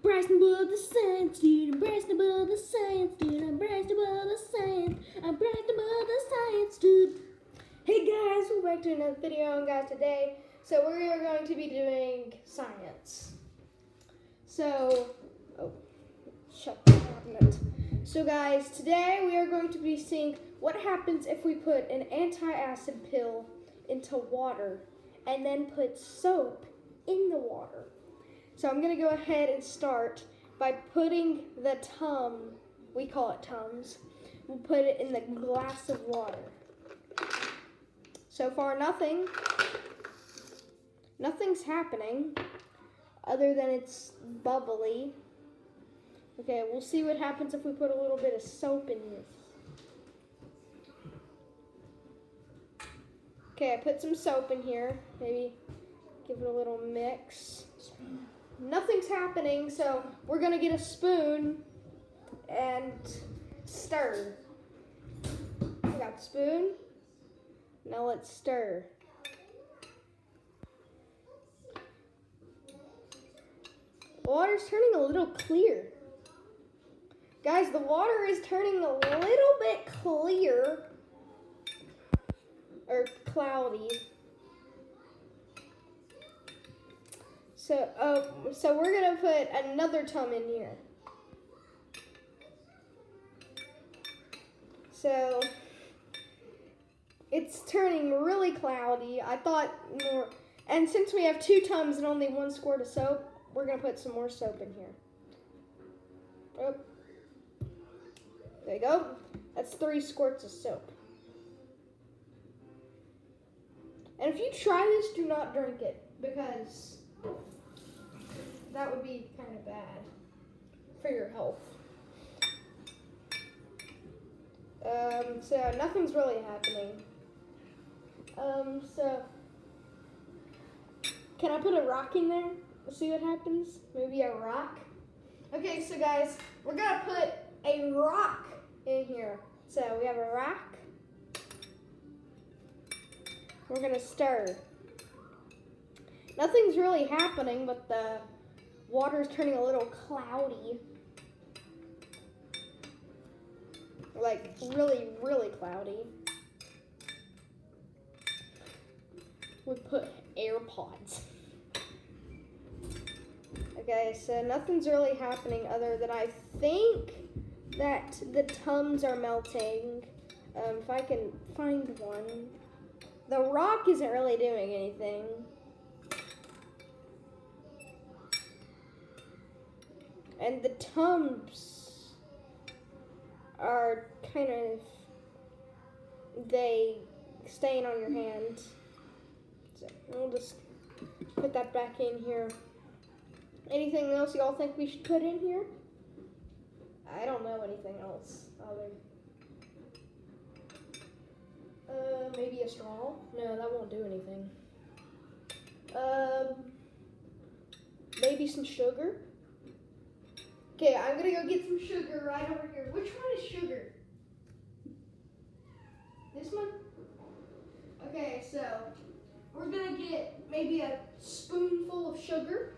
Bryson Bull, the science dude. I'm Bryson Bull, the science dude. I'm Bryson Bull, the science. I'm Bryson Bull, the science dude. Hey guys, welcome back to another video. And guys, today, we are going to be doing science. Shut the cabinet. So guys, today we are going to be seeing what happens if we put an antacid pill into water and then put soap in the water. So I'm going to go ahead and start by putting the we call it Tums, we'll put it in the glass of water. So far nothing's happening other than it's bubbly. Okay, we'll see what happens if we put a little bit of soap in this. Okay, I put some soap in here, maybe give it a little mix. Nothing's happening, so we're gonna get a spoon and stir. I got the spoon. Now let's stir. Water's turning a little clear. Guys, the water is turning a little bit clear or cloudy. So we're gonna put another Tum in here. So it's turning really cloudy. I thought more, and since we have 2 Tums and only 1 squirt of soap, we're gonna put some more soap in here. Oh, there you go. That's 3 squirts of soap. And if you try this, do not drink it, because that would be kind of bad for your health. So nothing's really happening. So can I put a rock in there? Let's see what happens. Maybe a rock. Okay, so guys, we're gonna put a rock in here. So we have a rock. We're gonna stir. Nothing's really happening, but the water's turning a little cloudy. Like really, really cloudy. We put AirPods. Okay, so nothing's really happening other than I think that the Tums are melting. If I can find one. The rock isn't really doing anything. And the Tums are kind of, they stain on your hand. So we'll just put that back in here. Anything else y'all think we should put in here? I don't know anything else other. Maybe a straw? No, that won't do anything. Maybe some sugar? Okay, I'm gonna go get some sugar right over here. Which one is sugar? This one? Okay, so we're gonna get maybe a spoonful of sugar.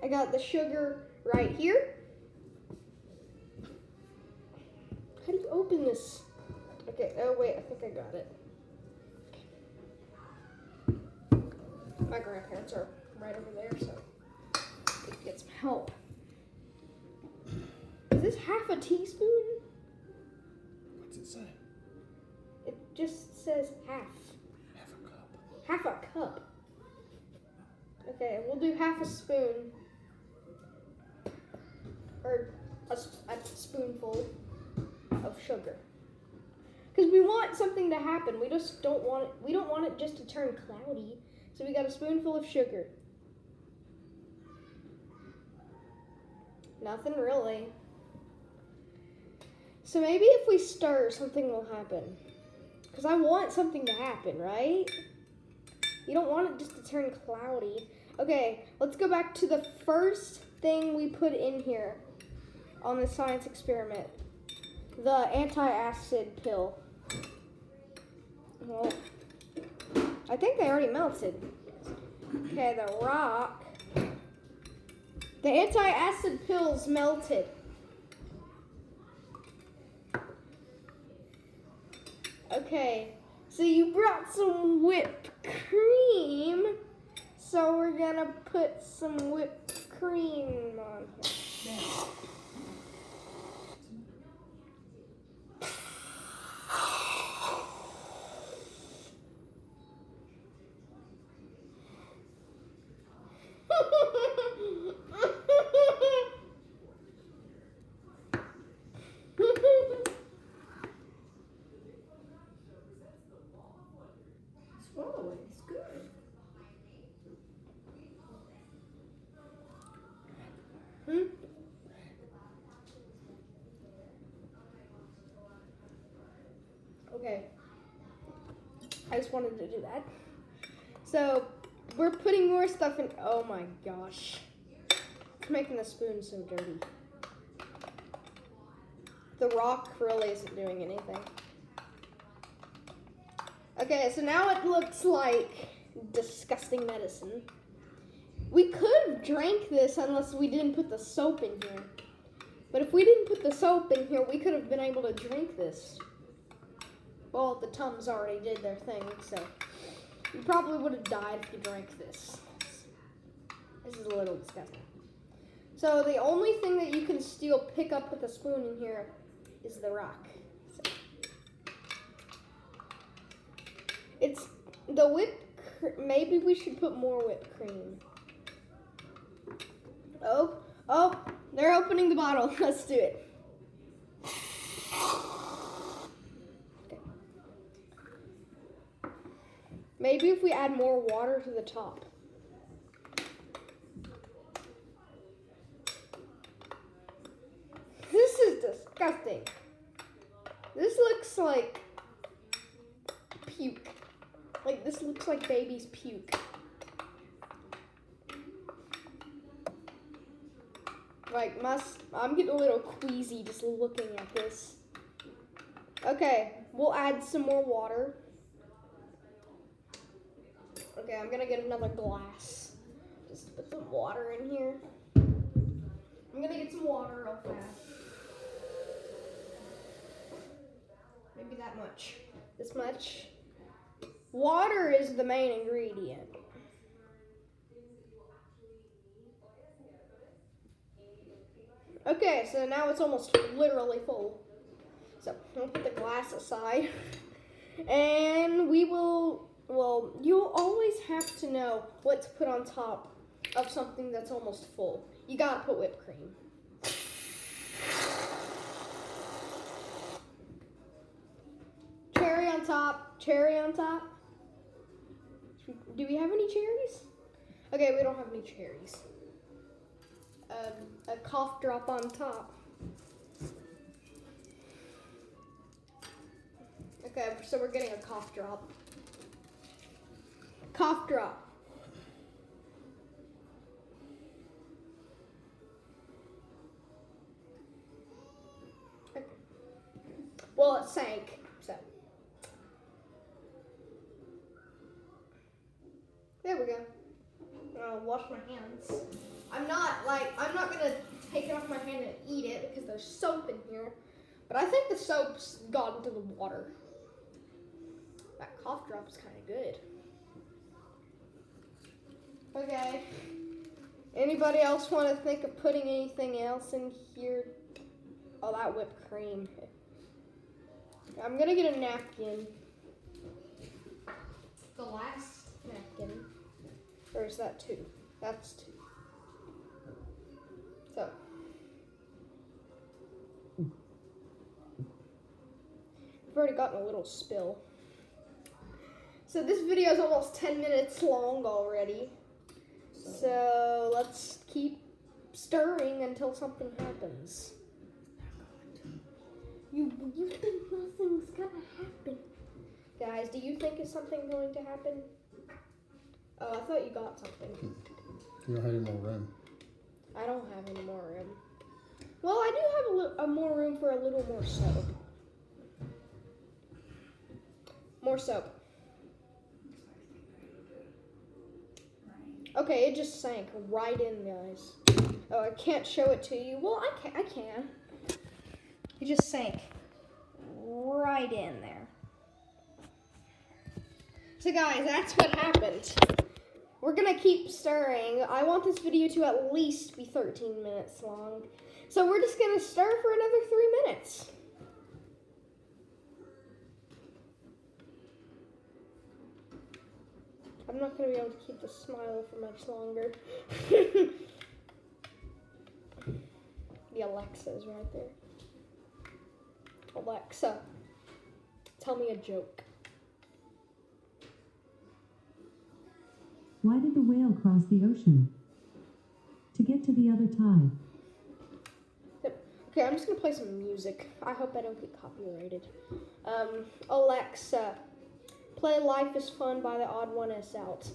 I got the sugar right here. How do you open this? Okay, oh wait, I think I got it. My grandparents are right over there, so I can get some help. Is this half a teaspoon? What's it say? It just says half. Half a cup. Half a cup. Okay, we'll do half a spoon. Or a spoonful of sugar. Because we want something to happen. We just don't want it. We don't want it just to turn cloudy. So we got a spoonful of sugar. Nothing really. So maybe if we stir, something will happen. Because I want something to happen, right? You don't want it just to turn cloudy. Okay, let's go back to the first thing we put in here on the science experiment. The antacid pill. Well, I think they already melted. Okay, the rock The anti-acid pills melted. Okay, so you brought some whipped cream. So we're gonna put some whipped cream on here. Swallow it. It's good. Hmm? Okay. I just wanted to do that. So we're putting more stuff in. Oh my gosh. It's making the spoon so dirty. The rock really isn't doing anything. Okay, so now it looks like disgusting medicine. We could have drank this unless we didn't put the soap in here. But if we didn't put the soap in here, we could have been able to drink this. Well, the Tums already did their thing, so you probably would have died if you drank this. This is a little disgusting. So the only thing that you can still pick up with a spoon in here is the rock. So it's the maybe we should put more whipped cream. Oh, they're opening the bottle. Let's do it. Okay. Maybe if we add more water to the top. This is disgusting. This looks like puke. Like, this looks like baby's puke. Like, I'm getting a little queasy just looking at this. Okay, we'll add some more water. Okay, I'm gonna get another glass. Just put some water in here. I'm gonna get some water real fast. Maybe that much. This much. Water is the main ingredient. Okay, so now it's almost literally full. So I'll put the glass aside. And we will, well, you'll always have to know what to put on top of something that's almost full. You gotta put whipped cream. Cherry on top, cherry on top. Do we have any cherries? Okay, we don't have any cherries. A cough drop on top. Okay, so we're getting a cough drop. Cough drop. Okay. Well, it sank, so. There we go. I'll wash my hands. I'm not gonna take it off my hand and eat it because there's soap in here. But I think the soap's got into the water. That cough drop is kind of good. Okay. Anybody else want to think of putting anything else in here? Oh, that whipped cream. I'm gonna get a napkin. The last napkin. Or is that two? That's two. So. I've already gotten a little spill. So this video is almost 10 minutes long already. So let's keep stirring until something happens. You think nothing's gonna happen. Guys, do you think is something going to happen? Oh, I thought you got something. You don't have any more room. I don't have any more room. Well, I do have a more room for a little more soap. More soap. Okay, it just sank right in, guys. Oh, I can't show it to you. Well, I can. It just sank right in there. So guys, that's what happened. We're gonna keep stirring. I want this video to at least be 13 minutes long. So we're just gonna stir for another 3 minutes. I'm not gonna be able to keep the smile for much longer. The Alexa's right there. Alexa, tell me a joke. Why did the whale cross the ocean? To get to the other tide. Yep. Okay, I'm just gonna play some music. I hope I don't get copyrighted. Alexa, play Life is Fun by the Odd One S Out.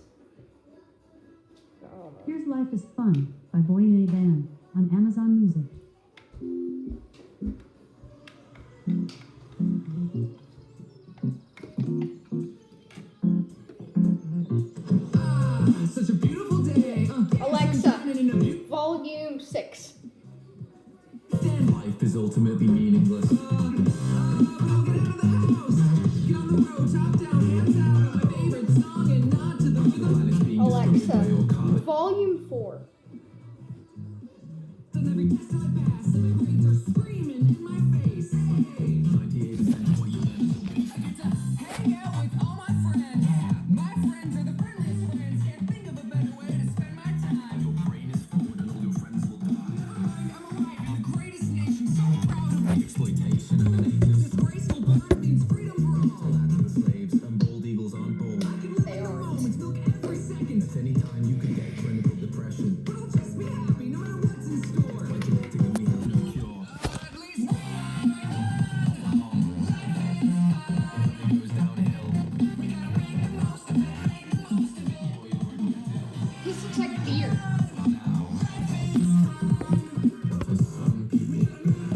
I don't know. Here's Life is Fun by Boy in a Band on Amazon Music. Such a beautiful day. Alexa, volume 6. Then life is ultimately meaningless. Get out of the house. Get on the road, top down, hands out. My favorite song and nod to the rhythm. Alexa, volume 4. Then every test I pass, and my grades are screaming in my face. Hey, 98% of what you learn is a waste. I get to hang out with all my friends. My friends are the friendliest friends. Can't think of a better way to spend my time. Your brain is forward and all your friends will die. I'm alive in the greatest nation, so proud of the exploitation of the natives. Disgraceful, but Earth means freedom for all. The land of the slaves and bald eagles on board. I can live in your home and still every second. At any time you could get clinical depression. But it'll just be happy no matter what's in store. Like predicting that we have no cure. At least it goes downhill. We gotta make the most of it. Make the most of it. This looks like beer. For some people. I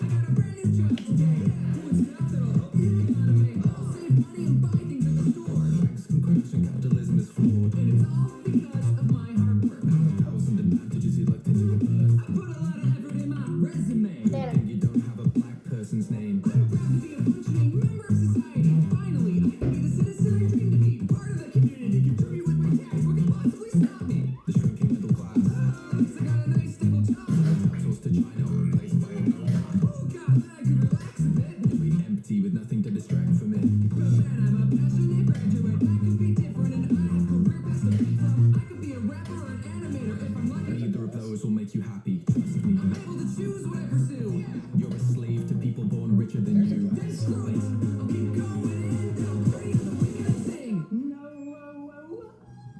got a brand new job today. Doing stuff that'll help the economy. I'll save money and buy things at the store. Banks can crash and capitalism is flawed. And it's all because of my hard work. 1,000 advantages elected to a birth. I put a lot of effort in my resume. Damn it. And you don't have a black person's name. But I'm proud to be a functioning member of society. Finally, I can be the citizen I dream to be. Part of the community, contribute with my tax. What could possibly stop me? The shrinking middle class. At least I got a nice stable job. Outsourced to China or replaced by a robot. Oh God, then I could relax a bit. It'll be empty with nothing to distract from it. But man, I'm a passionate graduate. I could be different and I have career paths to pick from. I could be a rapper or an animator if I'm lucky. Neither of those will make you happy. Trust me. I'm able to choose what I pursue. You're a slave to people born richer than you. Then screw it. I'll keep going until praise the wicked and sing. No,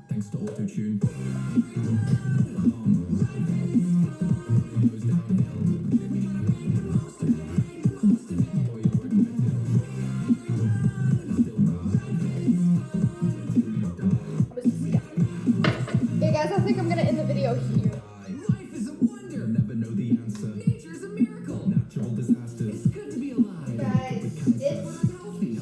thanks to auto-tune. Goes downhill. We gotta make the most of it. Make the most of it. Boy, you'll regret it. Still not. Okay, guys, I think I'm gonna end the video here. Life is a wonder. Never know the answer. Nature is a miracle. Natural disasters. It's good to be alive. Guys, it's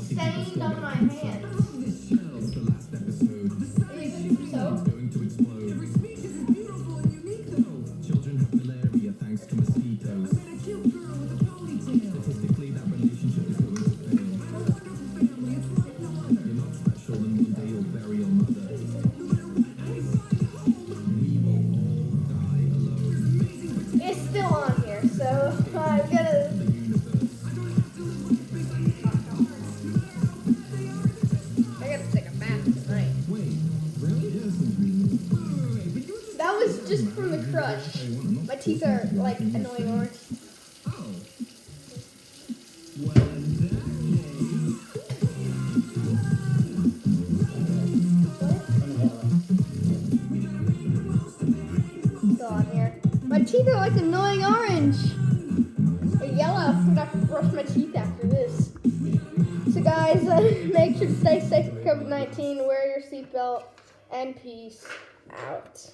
stained on my hand. I love this show. It's the last episode. The sun is shining. So? It's going to explode. Every species is beautiful and unique though. Children have malaria thanks to mosquitoes. I met a cute girl with a ponytail. Statistically, that relationship is going to fail. My wonderful family, it's like no other. You're not special and one day you'll bury your mother. No matter what I decide to hold, we will all die alone. There's amazing potential It's still on here, so I'm gonna. in the universe. I don't have to live life based on hate and hearts. No matter how bad they are, they're just not. I gotta take a bath tonight. Wait, really? Yes, wait, but you just That was just from the crush. My teeth are like annoying orange. Oh. Well, in that case. Still on here. My teeth are like annoying orange. Or yellow. I'm gonna have to brush my teeth after this. So guys, make sure to stay safe with COVID-19, wear your seatbelt, and peace out.